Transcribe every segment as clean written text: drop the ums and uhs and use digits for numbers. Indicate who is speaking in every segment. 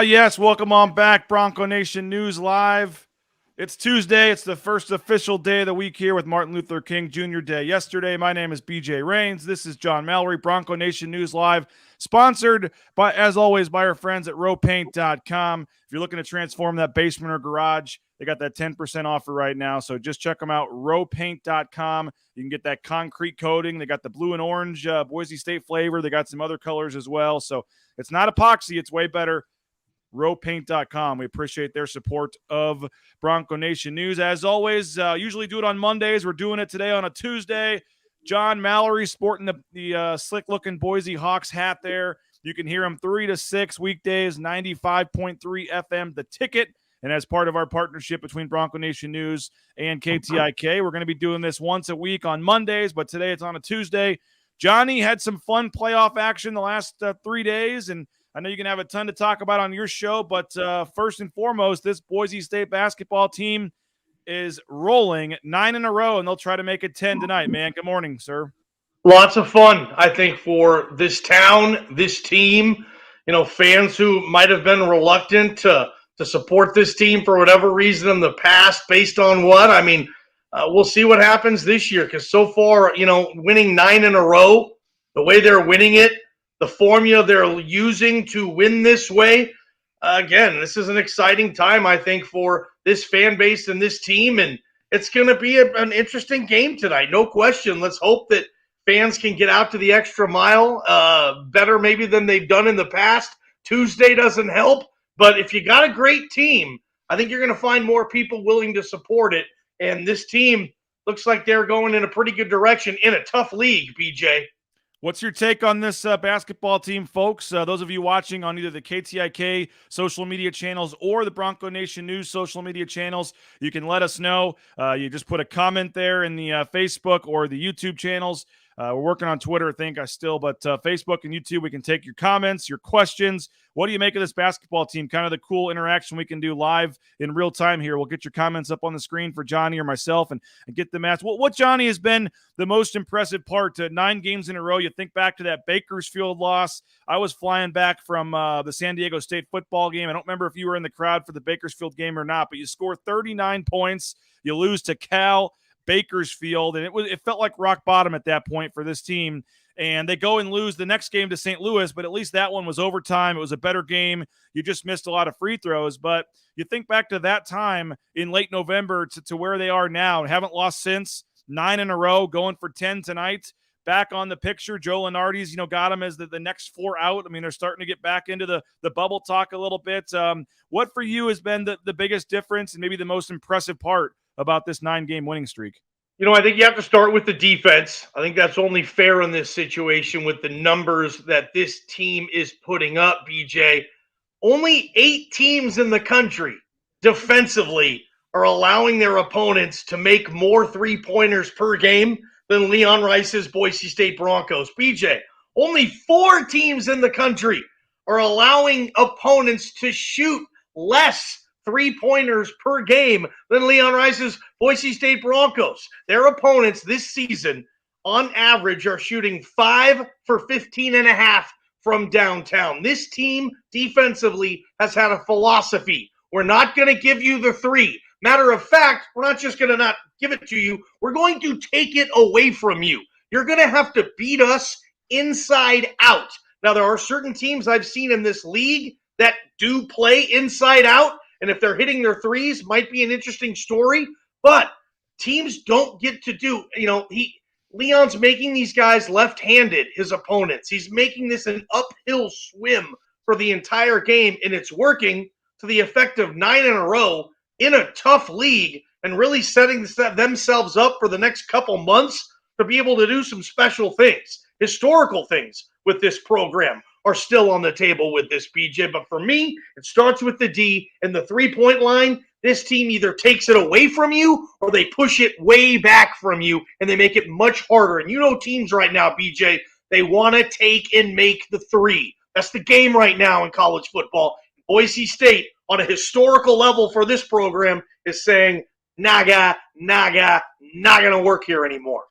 Speaker 1: Yes, welcome on back, Bronco Nation News Live. It's Tuesday. It's the first official day of the week here with Martin Luther King Jr. Day yesterday. My name is BJ Rains. This is John Mallory, Bronco Nation News Live, sponsored by, as always, by our friends at rowpaint.com. If you're looking to transform that basement or garage, they got that 10% offer right now. So just check them out, rowpaint.com. You can get that concrete coating. They got the blue and orange Boise State flavor. They got some other colors as well. So it's not epoxy. It's way better. Rowpaint.com. We appreciate their support of Bronco Nation News. As always, usually do it on Mondays. We're doing it today on a Tuesday. John Mallory sporting the slick-looking Boise Hawks hat there. You can hear him 3 to 6 weekdays, 95.3 FM, The Ticket. And as part of our partnership between Bronco Nation News and KTIK, we're going to be doing this once a week on Mondays, but today it's on a Tuesday. Johnny had some fun playoff action the last 3 days, and I know you're going to have a ton to talk about on your show, but first and foremost, this Boise State basketball team is rolling 9 in a row, and they'll try to make it 10 tonight, man. Good morning, sir.
Speaker 2: Lots of fun, I think, for this town, this team, fans who might have been reluctant to support this team for whatever reason in the past based on what? I mean, we'll see what happens this year because so far, winning 9 in a row, the way they're winning it, the formula they're using to win this way, again, this is an exciting time, I think, for this fan base and this team, and it's going to be an interesting game tonight, no question. Let's hope that fans can get out to the extra mile better maybe than they've done in the past. Tuesday doesn't help, but if you got a great team, I think you're going to find more people willing to support it, and this team looks like they're going in a pretty good direction in a tough league, BJ.
Speaker 1: What's your take on this basketball team, folks? Those of you watching on either the KTIK social media channels or the Bronco Nation News social media channels, you can let us know. You just put a comment there in the Facebook or the YouTube channels. We're working on Twitter, I think, but Facebook and YouTube, we can take your comments, your questions. What do you make of this basketball team? Kind of the cool interaction we can do live in real time here. We'll get your comments up on the screen for Johnny or myself and get them asked. What Johnny has been the most impressive part to 9 games in a row? You think back to that Bakersfield loss. I was flying back from the San Diego State football game. I don't remember if you were in the crowd for the Bakersfield game or not, but you score 39 points. You lose to Cal Bakersfield, and it felt like rock bottom at that point for this team. And they go and lose the next game to St. Louis, but at least that one was overtime. It was a better game. You just missed a lot of free throws. But you think back to that time in late November to where they are now and haven't lost since. 9 in a row, going for 10 tonight. Back on the picture, Joe Lenardi's, got him as the next 4 out. I mean, they're starting to get back into the bubble talk a little bit. What for you has been the biggest difference and maybe the most impressive part about this 9-game winning streak?
Speaker 2: I think you have to start with the defense. I think that's only fair in this situation with the numbers that this team is putting up, BJ. Only 8 teams in the country defensively are allowing their opponents to make more three-pointers per game than Leon Rice's Boise State Broncos. BJ, only 4 teams in the country are allowing opponents to shoot less three-pointers per game than Leon Rice's Boise State Broncos. Their opponents this season, on average, are shooting 5 for 15.5 from downtown. This team, defensively, has had a philosophy. We're not going to give you the 3. Matter of fact, we're not just going to not give it to you. We're going to take it away from you. You're going to have to beat us inside out. Now, there are certain teams I've seen in this league that do play inside out, and if they're hitting their threes, might be an interesting story. But teams don't get to do, Leon's making these guys left-handed, his opponents. He's making this an uphill swim for the entire game, and it's working to the effect of 9 in a row in a tough league and really setting themselves up for the next couple months to be able to do some special things. Historical things with this program are still on the table with this, BJ. But for me, it starts with the D and the three-point line. This team either takes it away from you or they push it way back from you, and they make it much harder. And teams right now, BJ, they want to take and make the 3. That's the game right now in college football. Boise State, on a historical level for this program, is saying, naga, not going to work here anymore.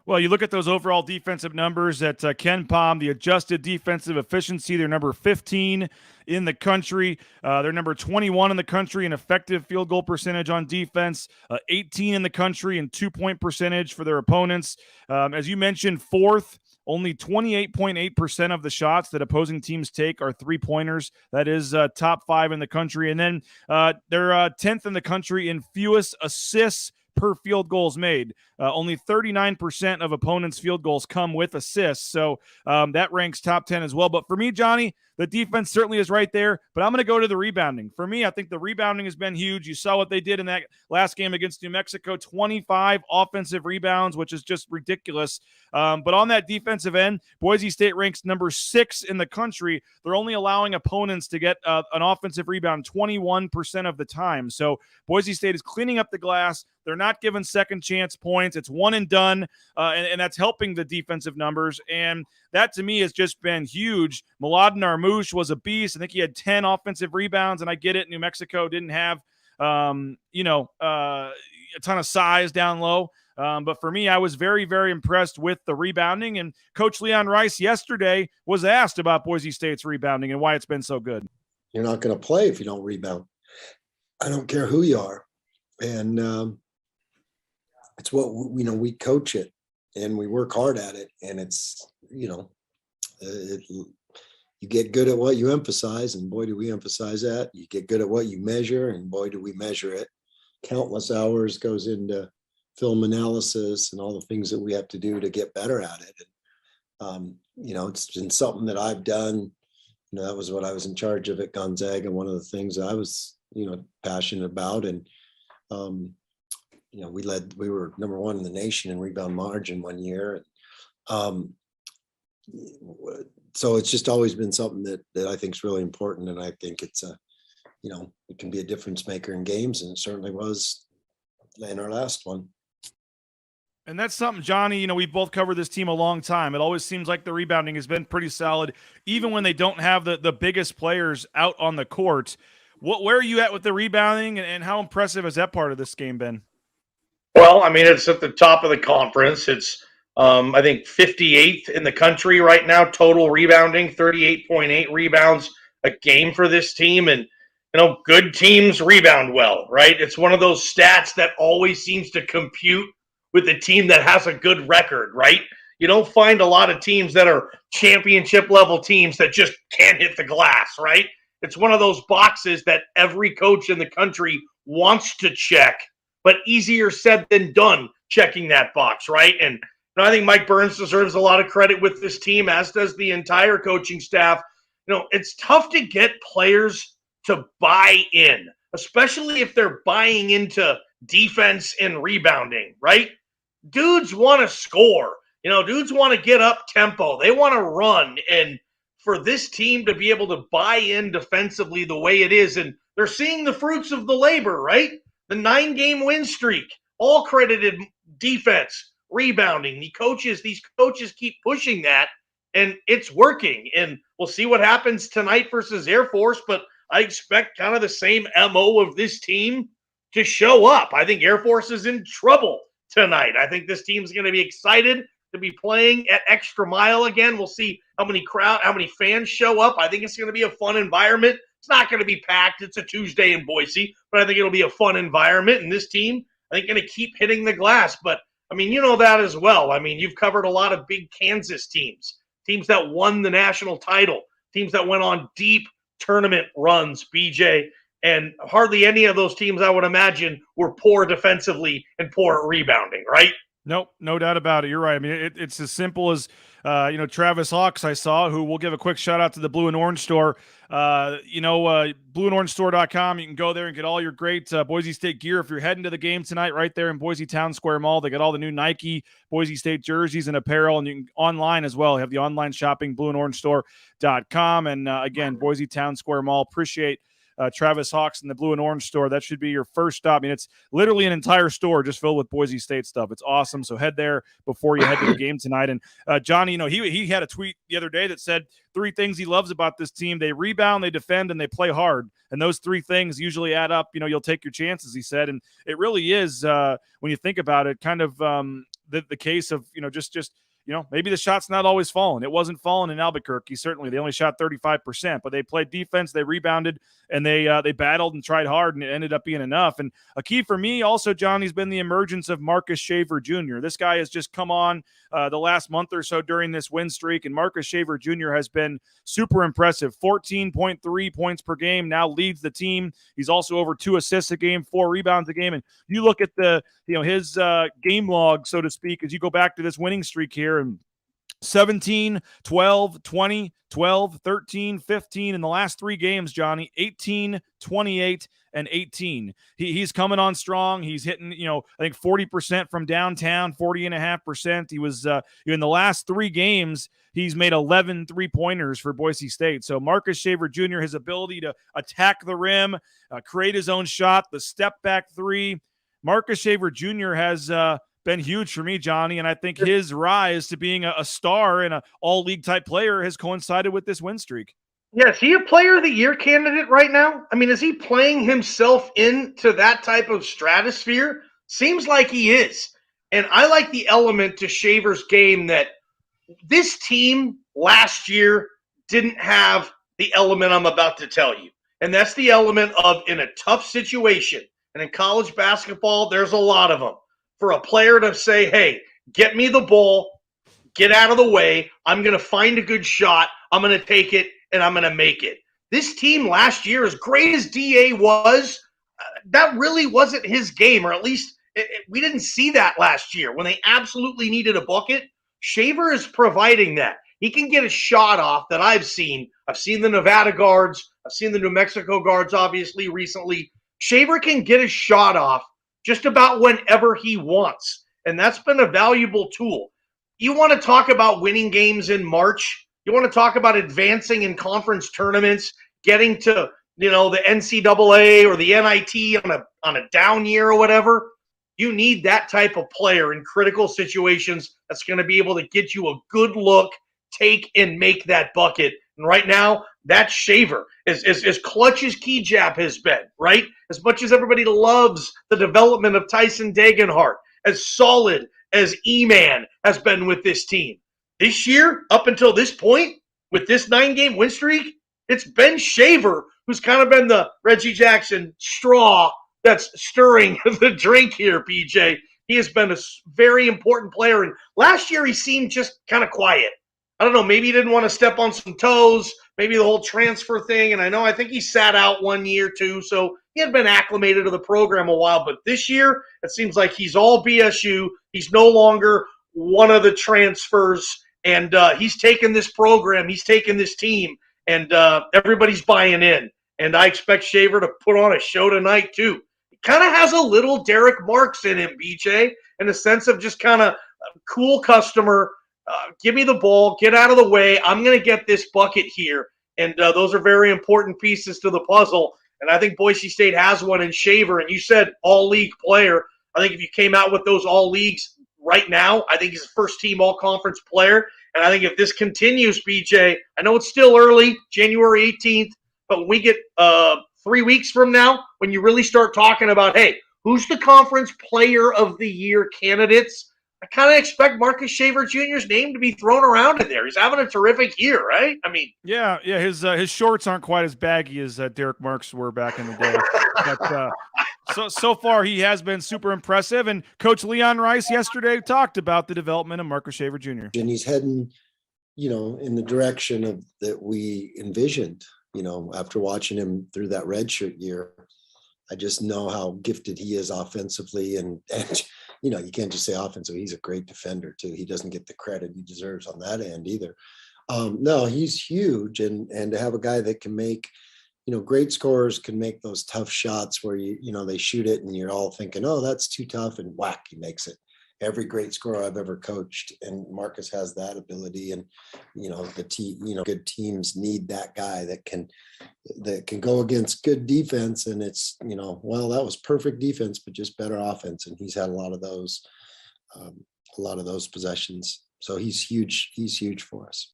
Speaker 1: Well, you look at those overall defensive numbers at Ken Palm, the adjusted defensive efficiency, they're number 15 in the country. They're number 21 in the country in effective field goal percentage on defense, 18 in the country in 2-point percentage for their opponents. As you mentioned, fourth. Only 28.8% of the shots that opposing teams take are three-pointers. That is top 5 in the country. And then they're 10th in the country in fewest assists per field goals made. Only 39% of opponents' field goals come with assists. So that ranks top 10 as well. But for me, Johnny, the defense certainly is right there, but I'm going to go to the rebounding. For me, I think the rebounding has been huge. You saw what they did in that last game against New Mexico, 25 offensive rebounds, which is just ridiculous. But on that defensive end, Boise State ranks number 6 in the country. They're only allowing opponents to get an offensive rebound 21% of the time. So Boise State is cleaning up the glass. They're not giving second chance points. It's one and done, and that's helping the defensive numbers. And that, to me, has just been huge. Mladen Armouche was a beast. I think he had 10 offensive rebounds, and I get it. New Mexico didn't have, a ton of size down low. But for me, I was very, very impressed with the rebounding. And Coach Leon Rice yesterday was asked about Boise State's rebounding and why it's been so good.
Speaker 3: You're not going to play if you don't rebound. I don't care who you are. And it's what, we coach it and we work hard at it. And it's, you get good at what you emphasize, and boy, do we emphasize that. You get good at what you measure, and boy, do we measure it. Countless hours goes into film analysis and all the things that we have to do to get better at it. And, it's been something that I've done. That was what I was in charge of at Gonzaga. One of the things that I was, passionate about. And, we were number 1 in the nation in rebound margin one year. And, so it's just always been something that I think is really important. And I think it's it can be a difference maker in games. And it certainly was in our last one.
Speaker 1: And that's something, Johnny, we've both covered this team a long time. It always seems like the rebounding has been pretty solid, even when they don't have the biggest players out on the court. Where are you at with the rebounding, and how impressive has that part of this game been?
Speaker 2: Well, it's at the top of the conference. It's, I think, 58th in the country right now, total rebounding, 38.8 rebounds a game for this team. And, good teams rebound well, right? It's one of those stats that always seems to compute with a team that has a good record, right? You don't find a lot of teams that are championship level teams that just can't hit the glass, right? It's one of those boxes that every coach in the country wants to check, but easier said than done checking that box, right? And I think Mike Burns deserves a lot of credit with this team, as does the entire coaching staff. It's tough to get players to buy in, especially if they're buying into defense and rebounding, right? Dudes want to score. Dudes want to get up tempo. They want to run. And for this team to be able to buy in defensively the way it is, and they're seeing the fruits of the labor, right? The 9-game win streak, all credited defense, rebounding. These coaches keep pushing that, and it's working. And we'll see what happens tonight versus Air Force, but I expect kind of the same MO of this team to show up. I think Air Force is in trouble tonight. I think this team's going to be excited to be playing at Extra Mile again. We'll see how many fans show up. I think it's going to be a fun environment. It's not going to be packed. It's a Tuesday in Boise, but I think it'll be a fun environment. And this team, I think, going to keep hitting the glass. But, that as well. You've covered a lot of big Kansas teams that won the national title, teams that went on deep tournament runs, BJ. And hardly any of those teams, I would imagine, were poor defensively and poor at rebounding, right?
Speaker 1: Nope, no doubt about it. You're right. It's as simple as, Travis Hawks, I saw, who we'll give a quick shout out to the Blue and Orange store. blueandorangestore.com. You can go there and get all your great Boise State gear. If you're heading to the game tonight, right there in Boise Town Square Mall, they got all the new Nike Boise State jerseys and apparel, and you can online as well. You have the online shopping, blueandorangestore.com. And again, Boise Town Square Mall. Appreciate Travis Hawks in the Blue and Orange store. That should be your first stop. It's literally an entire store just filled with Boise State stuff. It's awesome. So head there before you head to the game tonight. And Johnny, he had a tweet the other day that said 3 things he loves about this team: they rebound, they defend, and they play hard. And those 3 things usually add up. You'll take your chances, he said. And it really is, when you think about it, kind of the case of, just maybe the shot's not always falling. It wasn't falling in Albuquerque. Certainly, they only shot 35%, but they played defense, they rebounded, and they battled and tried hard, and it ended up being enough. And a key for me also, Johnny's been the emergence of Marcus Shaver Jr. This guy has just come on the last month or so during this win streak, and Marcus Shaver Jr. has been super impressive. 14.3 points per game, now leads the team. He's also over 2 assists a game, 4 rebounds a game. And you look at his game log, so to speak, as you go back to this winning streak here, and 17, 12, 20, 12, 13, 15 in the last 3 games, Johnny, 18, 28, and 18. He's coming on strong. He's hitting, I think 40% from downtown, 40.5%. He was in the last 3 games, he's made 11 3-pointers for Boise State. So Marcus Shaver Jr., his ability to attack the rim, create his own shot, the step back 3. Marcus Shaver Jr. has been huge for me, Johnny, and I think his rise to being a star and an all-league type player has coincided with this win streak.
Speaker 2: Yeah, is he a player of the year candidate right now? I mean, is he playing himself into that type of stratosphere? Seems like he is. And I like the element to Shaver's game that this team last year didn't have the element I'm about to tell you. And that's the element of, in a tough situation, and in college basketball, there's a lot of them, for a player to say, hey, get me the ball, get out of the way, I'm going to find a good shot, I'm going to take it, and I'm going to make it. This team last year, as great as DA was, that really wasn't his game, or at least we didn't see that last year when they absolutely needed a bucket. Shaver is providing that. He can get a shot off that I've seen. I've seen the Nevada guards. I've seen the New Mexico guards, obviously, recently. Shaver can get a shot off just about whenever he wants, and that's been a valuable tool. You want to talk about winning games in March? You want to talk about advancing in conference tournaments, getting to the NCAA or the NIT on a down year or whatever? You need that type of player in critical situations that's going to be able to get you a good look, take and make that bucket. And right now, that's Shaver. As clutch as Key-Jap has been, right? As much as everybody loves the development of Tyson Dagenhart, as solid as E-Man has been with this team. This year, up until this point, with this 9-game win streak, it's been Shaver who's kind of been the Reggie Jackson straw that's stirring the drink here, PJ. He has been a very important player. And last year, he seemed just kind of quiet. I don't know, maybe he didn't want to step on some toes, maybe the whole transfer thing. And I think he sat out 1 year, too. So he had been acclimated to the program a while. But this year, it seems like he's all BSU. He's no longer one of the transfers. And he's taken this program, he's taken this team, and everybody's buying in. And I expect Shaver to put on a show tonight, too. He kind of has a little Derek Marks in him, BJ, in the sense of just kind of cool customer. Give me the ball, get out of the way. I'm going to get this bucket here. And those are very important pieces to the puzzle. And I think Boise State has one in Shaver. And you said all-league player. I think if you came out with those all-leagues right now, I think he's a first-team all-conference player. And I think if this continues, BJ, I know it's still early, January 18th, but when we get 3 weeks from now, when you really start talking about, hey, who's the conference player of the year candidates, I kind of expect Marcus Shaver Jr.'s name to be thrown around in there. He's having a terrific year, right? I mean,
Speaker 1: yeah, his shorts aren't quite as baggy as Derek Marks were back in the day, but so far he has been super impressive. And Coach Leon Rice yesterday talked about the development of Marcus Shaver Jr.
Speaker 3: And he's heading, in the direction of that we envisioned. After watching him through that redshirt year, I just know how gifted he is offensively, and you can't just say offensive. He's a great defender too. He doesn't get the credit he deserves on that end either. No, he's huge, and to have a guy that can make, great scorers can make those tough shots where they shoot it and you're all thinking, oh, that's too tough, and whack, he makes it. Every great scorer I've ever coached, and Marcus has that ability, and good teams need that guy that can go against good defense, and it's that was perfect defense but just better offense, and he's had a lot of those possessions. So he's huge for us.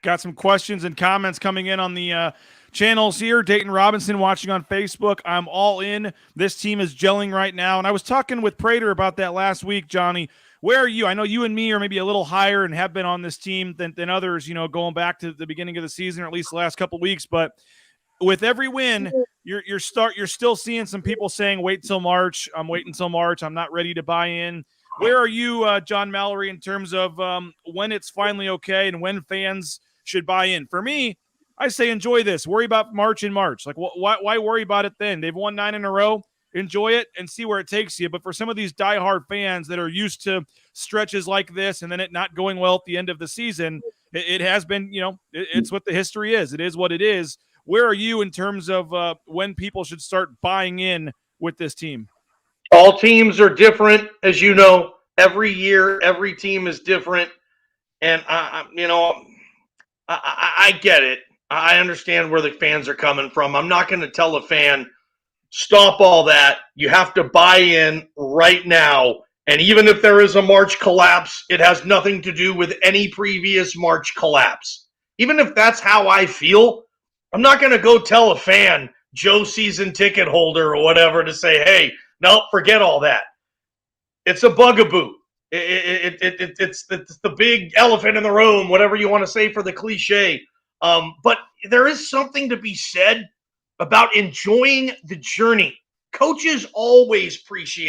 Speaker 1: Got some questions and comments coming in on the channels here. Dayton Robinson watching on Facebook. I'm all in. This team is gelling right now. And I was talking with Prater about that last week, Johnny. where are you? I know you and me are maybe a little higher and have been on this team than others, going back to the beginning of the season, or at least the last couple of weeks. But with every win, you're still seeing some people saying, wait till March. I'm waiting till March. I'm not ready to buy in. Where are you, John Mallory, in terms of when it's finally okay and when fans should buy in? For me, I say enjoy this. Worry about March in March. Like, why worry about it then? They've won 9 in a row. Enjoy it and see where it takes you. But for some of these diehard fans that are used to stretches like this and then it not going well at the end of the season, it has been, it's what the history is. It is what it is. Where are you in terms of when people should start buying in with this team?
Speaker 2: All teams are different, as you know. Every year, every team is different, and I get it. I understand where the fans are coming from. I'm not going to tell a fan, stop all that. You have to buy in right now. And even if there is a March collapse, it has nothing to do with any previous March collapse. Even if that's how I feel, I'm not going to go tell a fan, Joe season ticket holder or whatever, to say, hey, no, forget all that. It's a bugaboo. It's the big elephant in the room, whatever you want to say for the cliche. But there is something to be said about enjoying the journey. Coaches always preach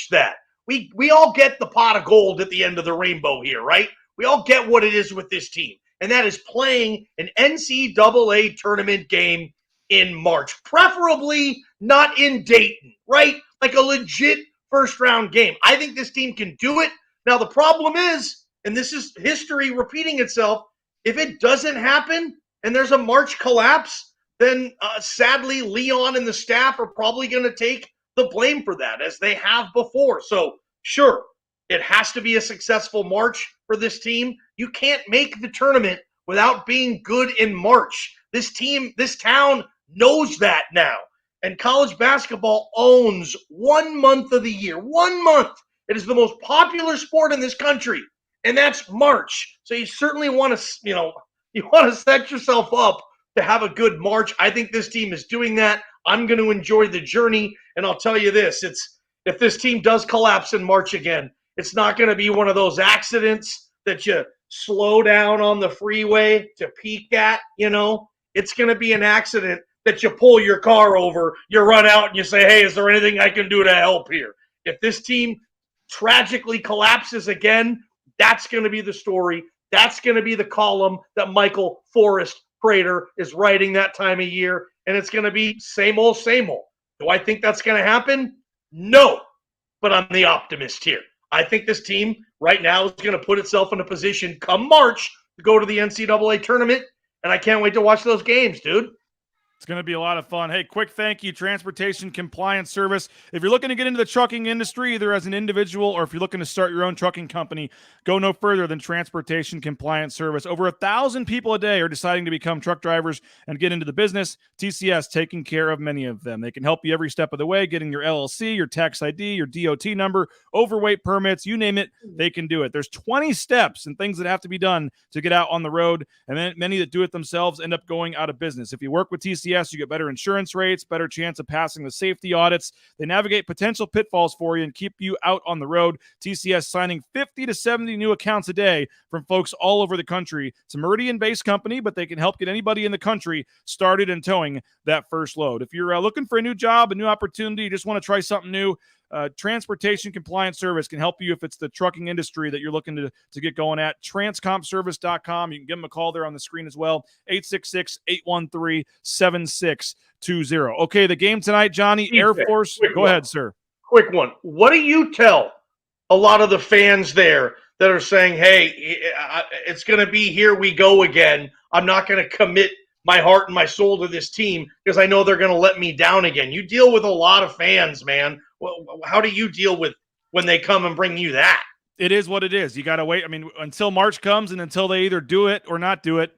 Speaker 2: that. We all get the pot of gold at the end of the rainbow here, right? We all get what it is with this team, and that is playing an NCAA tournament game in March, preferably not in Dayton, right? Like a legit first-round game. I think this team can do it. Now, the problem is, and this is history repeating itself, if it doesn't happen and there's a March collapse, then sadly, Leon and the staff are probably going to take the blame for that, as they have before. So, sure, it has to be a successful March for this team. You can't make the tournament without being good in March. This town knows that now. And college basketball owns 1 month of the year. 1 month. It is the most popular sport in this country, and that's March. So you certainly want to, set yourself up to have a good March. I think this team is doing that. I'm going to enjoy the journey, and I'll tell you this: if this team does collapse in March again, it's not going to be one of those accidents that you slow down on the freeway to peek at. It's going to be an accident that you pull your car over, you run out, and you say, hey, is there anything I can do to help here? If this team tragically collapses again, that's going to be the story. That's going to be the column that Michael Forrest Prater is writing that time of year, and it's going to be same old, same old. Do I think that's going to happen? No, but I'm the optimist here. I think this team right now is going to put itself in a position come March to go to the NCAA tournament, and I can't wait to watch those games, dude.
Speaker 1: It's going to be a lot of fun. Hey, quick thank you, Transportation Compliance Service. If you're looking to get into the trucking industry, either as an individual or if you're looking to start your own trucking company, go no further than Transportation Compliance Service. Over 1,000 people a day are deciding to become truck drivers and get into the business. TCS taking care of many of them. They can help you every step of the way, getting your LLC, your tax ID, your DOT number, overweight permits, you name it, they can do it. There's 20 steps and things that have to be done to get out on the road, and then many that do it themselves end up going out of business. If you work with TCS, you get better insurance rates, better chance of passing the safety audits. They navigate potential pitfalls for you and keep you out on the road. TCS signing 50 to 70 new accounts a day from folks all over the country. It's a Meridian-based company, but they can help get anybody in the country started and towing that first load. If you're looking for a new job, a new opportunity, you just want to try something new, Transportation Compliance Service can help you if it's the trucking industry that you're looking to get going at. Transcompservice.com. You can give them a call there on the screen as well. 866-813-7620. Okay, the game tonight, Johnny. Air Force. Go ahead, sir.
Speaker 2: Quick one. What do you tell a lot of the fans there that are saying, hey, it's going to be here we go again. I'm not going to commit my heart and my soul to this team because I know they're going to let me down again. You deal with a lot of fans, man. How do you deal with when they come and bring you that?
Speaker 1: It is what it is. You got to wait. I mean, until March comes and until they either do it or not do it.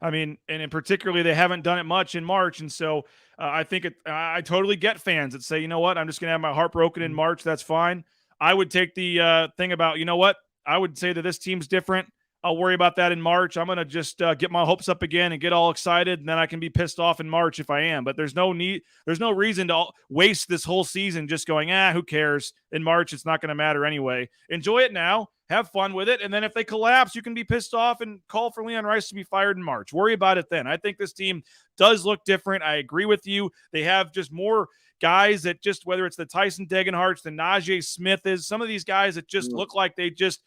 Speaker 1: I mean, and in particularly, they haven't done it much in March. And so I think I totally get fans that say, you know what, I'm just going to have my heart broken in March. That's fine. I would take the thing about, you know what, I would say that this team's different. I'll worry about that in March. I'm going to just get my hopes up again and get all excited, and then I can be pissed off in March if I am. But there's no reason to waste this whole season just going, who cares? In March, it's not going to matter anyway. Enjoy it now. Have fun with it. And then if they collapse, you can be pissed off and call for Leon Rice to be fired in March. Worry about it then. I think this team does look different. I agree with you. They have just more guys that just, whether it's the Tyson Degenharts, the Najee Smith is, some of these guys that just look like they just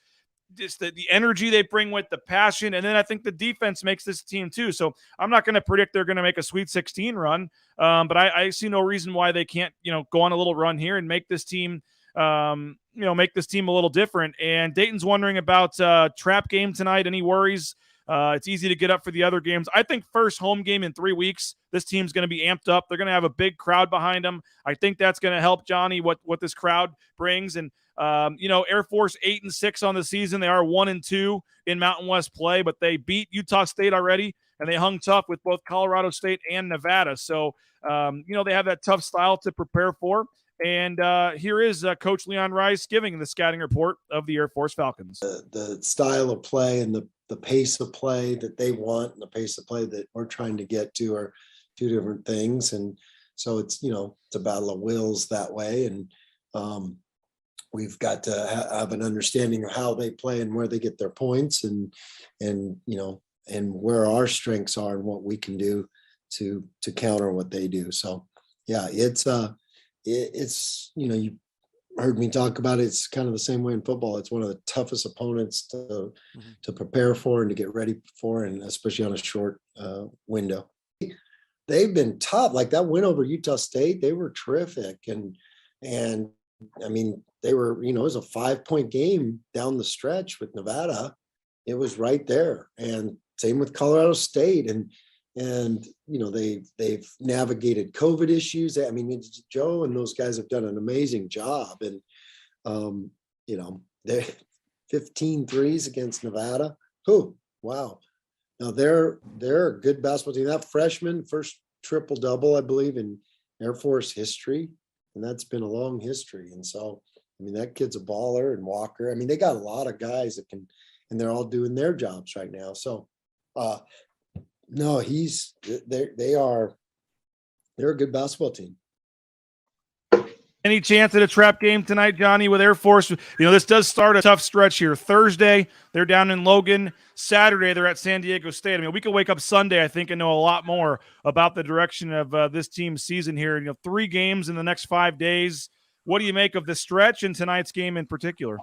Speaker 1: the energy they bring with the passion. And then I think the defense makes this team too. So I'm not going to predict they're going to make a Sweet 16 run. But I see no reason why they can't, go on a little run here and make this team, make this team a little different. And Dayton's wondering about trap game tonight. Any worries? It's easy to get up for the other games. I think first home game in 3 weeks, this team's going to be amped up. They're going to have a big crowd behind them. I think that's going to help, Johnny, what this crowd brings. And, Air Force 8-6 on the season. They are 1-2 in Mountain West play, but they beat Utah State already, and they hung tough with both Colorado State and Nevada. So, they have that tough style to prepare for. And here is Coach Leon Rice giving the scouting report of the Air Force Falcons.
Speaker 3: The style of play and the pace of play that they want and the pace of play that we're trying to get to are two different things. And so it's a battle of wills that way. And we've got to have an understanding of how they play and where they get their points and where our strengths are and what we can do to counter what they do. So, yeah, it's you heard me talk about it. It's kind of the same way in football. It's one of the toughest opponents to prepare for and to get ready for, and especially on a short window. They've been tough. Like that win over Utah State, they were terrific. And I mean, they were, it was a 5-point game down the stretch with Nevada. It was right there. And same with Colorado State. And they've navigated COVID issues. I mean, Joe and those guys have done an amazing job. And, they're 15 threes against Nevada. Oh, wow. Now they're a good basketball team. That freshman, first triple double, I believe, in Air Force history. And that's been a long history. And so, I mean, that kid's a baller, and Walker. I mean, they got a lot of guys that can, and they're all doing their jobs right now. So, no, they're a good basketball team.
Speaker 1: Any chance at a trap game tonight, Johnny, with Air Force? This does start a tough stretch here. Thursday, they're down in Logan. Saturday, they're at San Diego State. I mean, we could wake up Sunday, I think, and know a lot more about the direction of this team's season here. 3 games in the next 5 days. What do you make of the stretch and tonight's game in particular?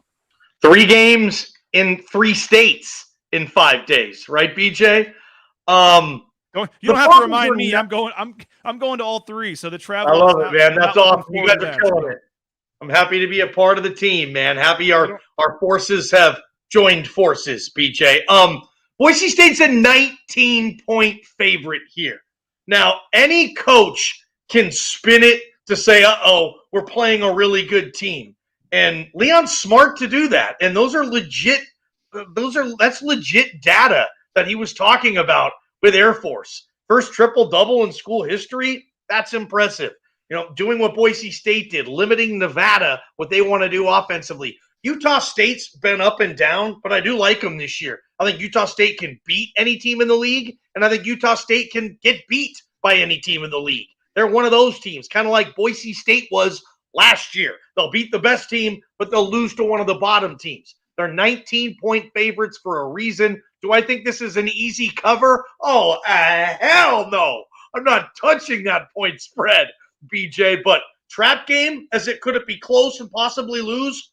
Speaker 2: 3 games in 3 states in 5 days, right, BJ?
Speaker 1: You don't have to remind me. I'm going to all 3. So the travel.
Speaker 2: I love it, man. That's awesome. You guys are killing it. I'm happy to be a part of the team, man. Happy our forces have joined forces, BJ. Boise State's a 19-point favorite here. Now, any coach can spin it to say, we're playing a really good team. And Leon's smart to do that. And those are legit. That's legit data that he was talking about with Air Force. First triple-double in school history, that's impressive. Doing what Boise State did, limiting Nevada, what they want to do offensively. Utah State's been up and down, but I do like them this year. I think Utah State can beat any team in the league, and I think Utah State can get beat by any team in the league. They're one of those teams, kind of like Boise State was last year. They'll beat the best team, but they'll lose to one of the bottom teams. They're 19-point favorites for a reason. Do I think this is an easy cover? Oh, hell no. I'm not touching that point spread, BJ. But trap game, could it be close and possibly lose?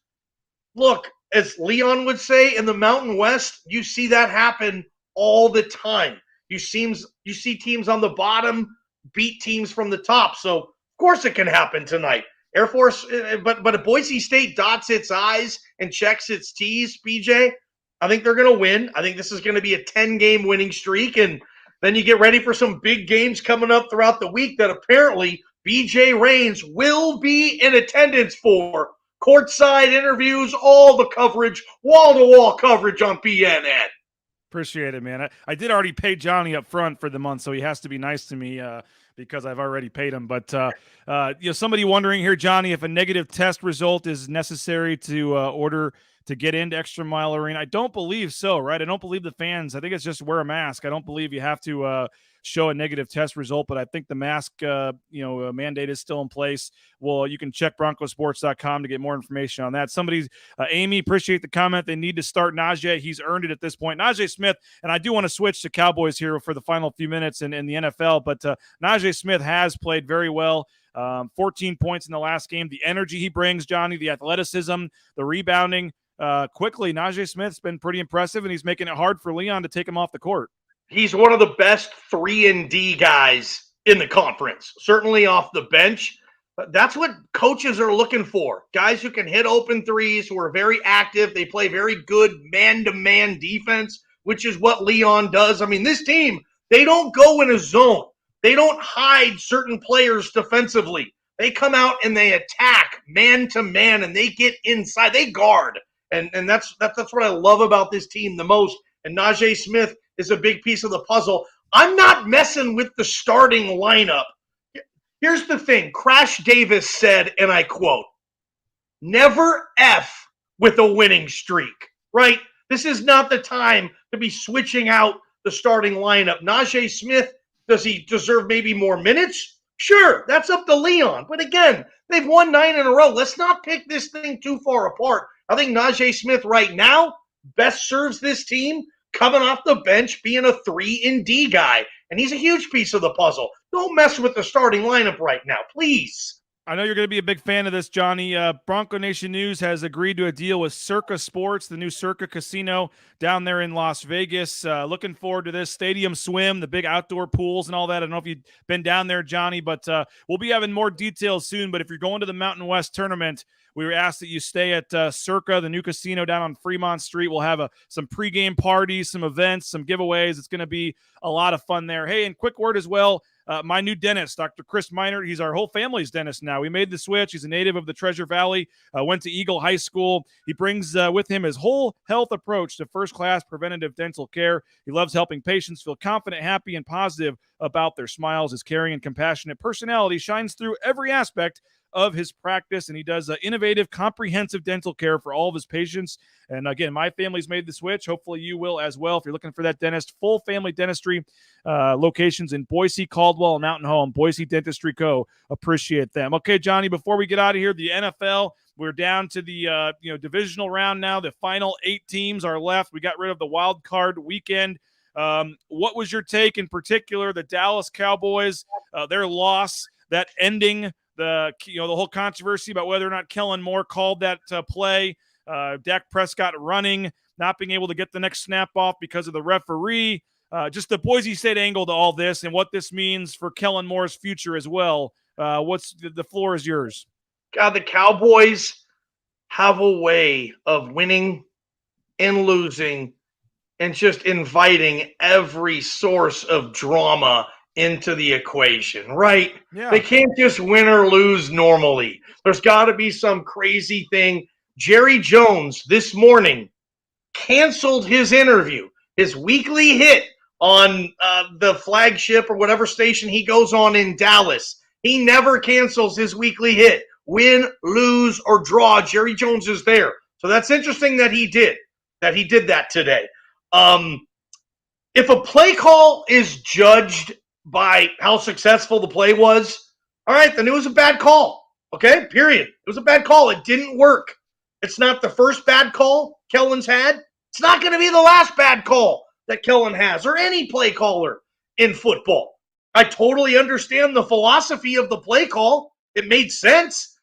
Speaker 2: Look, as Leon would say, in the Mountain West, you see that happen all the time. You see teams on the bottom beat teams from the top. So, of course it can happen tonight. Air Force, but if Boise State dots its I's and checks its T's, BJ, I think they're going to win. I think this is going to be a 10-game winning streak, and then you get ready for some big games coming up throughout the week that apparently BJ Rains will be in attendance for. Courtside interviews, all the coverage, wall-to-wall coverage on BNN.
Speaker 1: Appreciate it, man. I did already pay Johnny up front for the month, so he has to be nice to me because I've already paid him. But somebody wondering here, Johnny, if a negative test result is necessary to order to get into Extra Mile Arena? I don't believe so, right? I don't believe the fans. I think it's just wear a mask. I don't believe you have to show a negative test result, but I think the mask, mandate is still in place. Well, you can check broncosports.com to get more information on that. Amy, appreciate the comment. They need to start Najee. He's earned it at this point. Najee Smith, and I do want to switch to Cowboys here for the final few minutes in the NFL, but Najee Smith has played very well. 14 points in the last game. The energy he brings, Johnny, the athleticism, the rebounding. Quickly, Najee Smith's been pretty impressive, and he's making it hard for Leon to take him off the court.
Speaker 2: He's one of the best 3-and-D guys in the conference, certainly off the bench. That's what coaches are looking for. Guys who can hit open threes, who are very active. They play very good man-to-man defense, which is what Leon does. I mean, this team, they don't go in a zone. They don't hide certain players defensively. They come out and they attack man-to-man, and they get inside. They guard. And that's what I love about this team the most. And Najee Smith is a big piece of the puzzle. I'm not messing with the starting lineup. Here's the thing. Crash Davis said, and I quote, "Never F with a winning streak," right? This is not the time to be switching out the starting lineup. Najee Smith, does he deserve maybe more minutes? Sure, that's up to Leon. But again, they've won 9 in a row. Let's not pick this thing too far apart. I think Najee Smith right now best serves this team coming off the bench, being a 3-and-D guy. And he's a huge piece of the puzzle. Don't mess with the starting lineup right now, please.
Speaker 1: I know you're going to be a big fan of this, Johnny. Bronco Nation News has agreed to a deal with Circa Sports, the new Circa Casino down there in Las Vegas. Looking forward to this stadium swim, the big outdoor pools and all that. I don't know if you've been down there, Johnny, but we'll be having more details soon. But if you're going to the Mountain West tournament, we were asked that you stay at Circa, the new casino down on Fremont Street. We'll have some pregame parties, some events, some giveaways. It's going to be a lot of fun there. Hey, and quick word as well. My new dentist, Dr. Chris Minert, he's our whole family's dentist now. We made the switch. He's a native of the Treasure Valley, went to Eagle High School. He brings with him his whole health approach to first-class preventative dental care. He loves helping patients feel confident, happy, and positive about their smiles. His caring and compassionate personality shines through every aspect of his practice, and he does innovative, comprehensive dental care for all of his patients. And again, my family's made the switch. Hopefully you will as well. If you're looking for that dentist, full family dentistry, locations in Boise, Caldwell, and Mountain Home, Boise Dentistry Co. Appreciate them. Okay, Johnny, before we get out of here, the NFL, we're down to the divisional round now. The final 8 teams are left. We got rid of the wild card weekend. What was your take in particular, the Dallas Cowboys, their loss, that ending, the whole controversy about whether or not Kellen Moore called that play, Dak Prescott running, not being able to get the next snap off because of the referee, just the Boise State angle to all this and what this means for Kellen Moore's future as well. The floor is yours.
Speaker 2: God, the Cowboys have a way of winning and losing and just inviting every source of drama into the equation, right?
Speaker 1: Yeah.
Speaker 2: They can't just win or lose normally. There's got to be some crazy thing. Jerry Jones this morning canceled his interview, his weekly hit on the flagship or whatever station he goes on in Dallas. He never cancels his weekly hit. Win, lose, or draw, Jerry Jones is there. So that's interesting that he did that today. If a play call is judged by how successful the play was, all right, then it was a bad call. Okay, period. It was a bad call. It didn't work. It's not the first bad call Kellen's had. It's not going to be the last bad call that Kellen has or any play caller in football. I totally understand the philosophy of the play call. It made sense.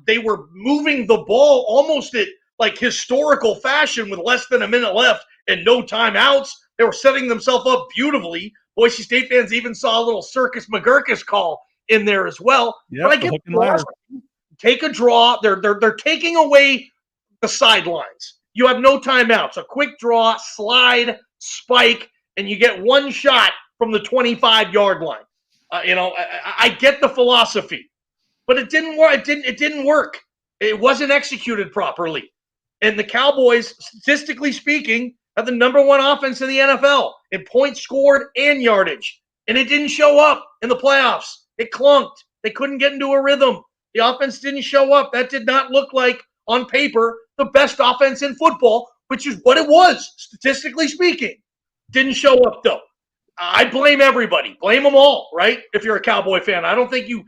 Speaker 2: They were moving the ball almost at like historical fashion with less than a minute left and no timeouts. They were setting themselves up beautifully. Boise State fans even saw a little Circus McGurkus call in there as well.
Speaker 1: Yep,
Speaker 2: but I get take a draw. They're taking away the sidelines. You have no timeouts. A quick draw, slide, spike, and you get one shot from the 25-yard line. I get the philosophy, but it didn't work. It didn't work. It wasn't executed properly. And the Cowboys, statistically speaking, have the number 1 offense in the NFL in points scored and yardage. And it didn't show up in the playoffs. It clunked. They couldn't get into a rhythm. The offense didn't show up. That did not look like, on paper, the best offense in football, which is what it was, statistically speaking. Didn't show up, though. I blame everybody. Blame them all, right? If you're a Cowboy fan, I don't think you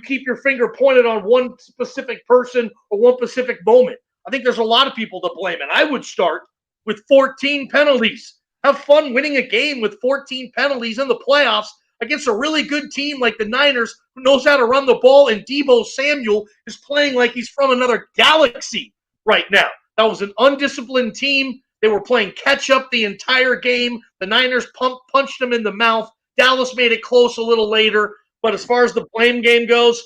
Speaker 2: keep your finger pointed on one specific person or one specific moment. I think there's a lot of people to blame, and I would start with 14 penalties. Have fun winning a game with 14 penalties in the playoffs against a really good team like the Niners who knows how to run the ball, and Deebo Samuel is playing like he's from another galaxy right now. That was an undisciplined team. They were playing catch-up the entire game. The Niners punched them in the mouth. Dallas made it close a little later. But as far as the blame game goes,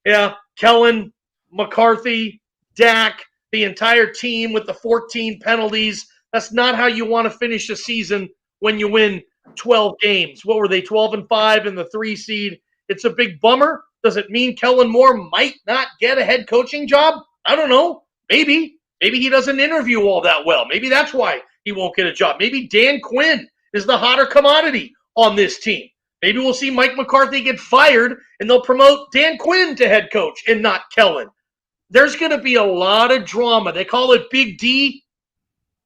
Speaker 2: yeah, Kellen, McCarthy, Dak, the entire team with the 14 penalties. That's not how you want to finish a season when you win 12 games. What were they, 12-5 in the 3 seed? It's a big bummer. Does it mean Kellen Moore might not get a head coaching job? I don't know. Maybe. Maybe he doesn't interview all that well. Maybe that's why he won't get a job. Maybe Dan Quinn is the hotter commodity on this team. Maybe we'll see Mike McCarthy get fired and they'll promote Dan Quinn to head coach and not Kellen. There's going to be a lot of drama. They call it Big D.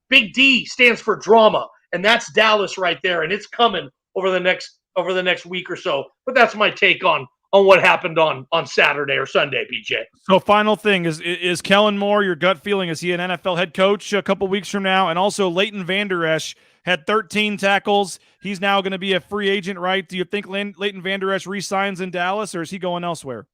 Speaker 2: Big D stands for drama, and that's Dallas right there, and it's coming over the next week or so. But that's my take on what happened on Saturday or Sunday, BJ.
Speaker 1: So final thing, is Kellen Moore, your gut feeling, is he an NFL head coach a couple weeks from now? And also Leighton Vander Esch had 13 tackles. He's now going to be a free agent, right? Do you think Leighton Vander Esch re-signs in Dallas, or is he going elsewhere?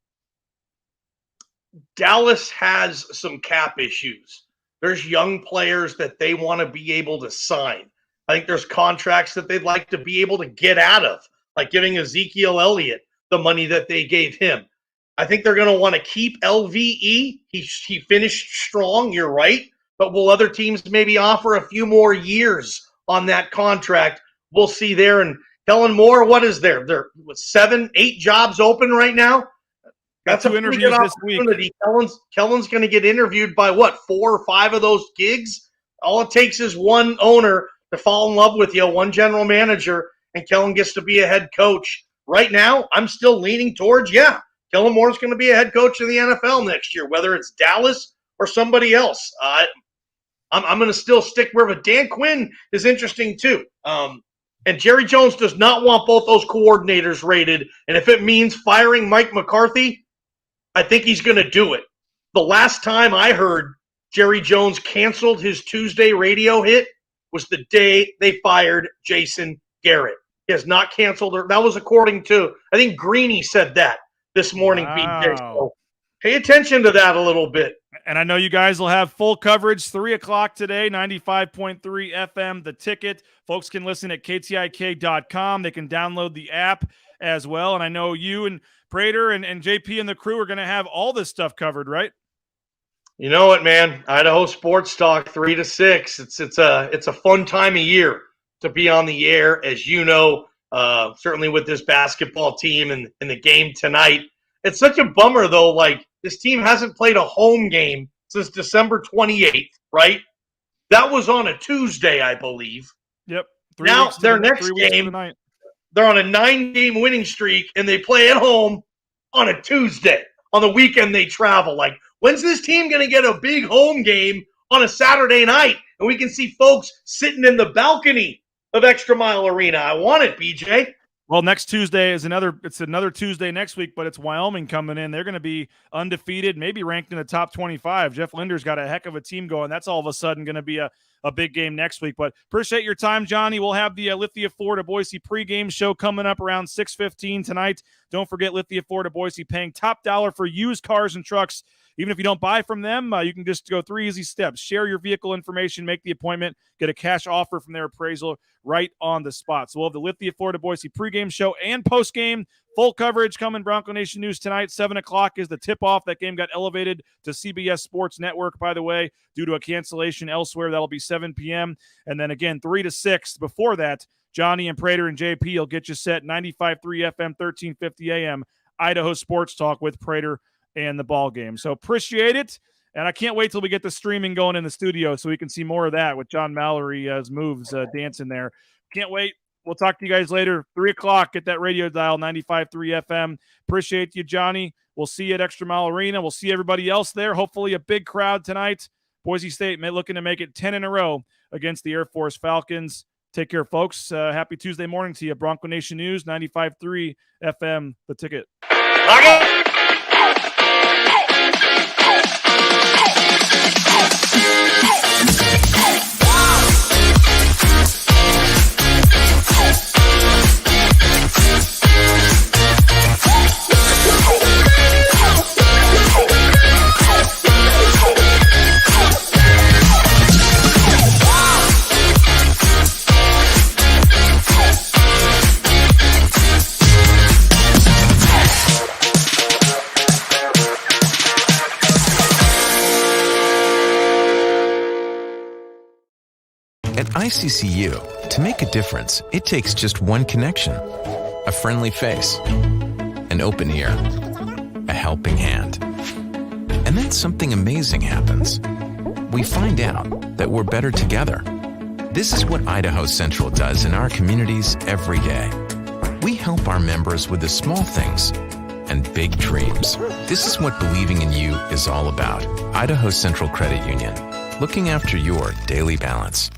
Speaker 2: Dallas has some cap issues. There's young players that they want to be able to sign. I think there's contracts that they'd like to be able to get out of, like giving Ezekiel Elliott the money that they gave him. I think they're going to want to keep LVE. He finished strong, you're right. But will other teams maybe offer a few more years on that contract? We'll see there. And Kellen Moore, what is there? There was 7, 8 jobs open right now. That's a pretty good opportunity. Kellen's going to get interviewed by what, 4 or 5 of those gigs? All it takes is one owner to fall in love with you, one general manager, and Kellen gets to be a head coach. Right now, I'm still leaning towards, Kellen Moore's going to be a head coach in the NFL next year, whether it's Dallas or somebody else. I'm going to still stick where, but Dan Quinn is interesting too. And Jerry Jones does not want both those coordinators rated. And if it means firing Mike McCarthy, I think he's going to do it. The last time I heard Jerry Jones canceled his Tuesday radio hit was the day they fired Jason Garrett. He has not canceled her. That was according to, I think Greeny said that this morning,
Speaker 1: Wow.
Speaker 2: BJ. So pay attention to that a little bit.
Speaker 1: And I know you guys will have full coverage, 3 o'clock today, 95.3 FM, The Ticket. Folks can listen at KTIK.com. They can download the app as well. And I know you and Prater and JP and the crew are going to have all this stuff covered, right?
Speaker 2: You know what, man? Idaho Sports Talk 3 to 6. It's a fun time of year to be on the air, as you know, certainly with this basketball team and the game tonight. It's such a bummer, though. Like, this team hasn't played a home game since December 28th, right? That was on a Tuesday, I believe.
Speaker 1: Yep.
Speaker 2: Now, their next game, they're on a 9-game winning streak, and they play at home on a Tuesday. On the weekend, they travel. Like, when's this team going to get a big home game on a Saturday night? And we can see folks sitting in the balcony of Extra Mile Arena. I want it, BJ.
Speaker 1: Well, next Tuesday is another Tuesday next week, but it's Wyoming coming in. They're going to be undefeated, maybe ranked in the top 25. Jeff Linder's got a heck of a team going. That's all of a sudden going to be a big game next week. But appreciate your time, Johnny. We'll have the Lithia Ford of Boise pregame show coming up around 6:15 tonight. Don't forget Lithia Ford of Boise paying top dollar for used cars and trucks. Even if you don't buy from them, you can just go 3 easy steps. Share your vehicle information, make the appointment, get a cash offer from their appraisal right on the spot. So we'll have the Lithia Ford of Boise pregame show and postgame. Full coverage coming. Bronco Nation News tonight. 7 o'clock is the tip-off. That game got elevated to CBS Sports Network, by the way, due to a cancellation elsewhere. That'll be 7 p.m. And then again, 3 to 6 before that, Johnny and Prater and JP will get you set 95.3 FM, 1350 AM, Idaho Sports Talk with Prater and the ball game. So appreciate it. And I can't wait till we get the streaming going in the studio so we can see more of that with John Mallory's moves dancing there. Can't wait. We'll talk to you guys later. 3 o'clock. Get that radio dial, 95.3 FM. Appreciate you, Johnny. We'll see you at Extra Mile Arena. We'll see everybody else there. Hopefully a big crowd tonight. Boise State looking to make it 10 in a row against the Air Force Falcons. Take care, folks. Happy Tuesday morning to you. Bronco Nation News, 95.3 FM, The Ticket.
Speaker 4: At ICCU, to make a difference, it takes just one connection. A friendly face, an open ear, a helping hand. And then something amazing happens. We find out that we're better together. This is what Idaho Central does in our communities every day. We help our members with the small things and big dreams. This is what believing in you is all about. Idaho Central Credit Union, looking after your daily balance.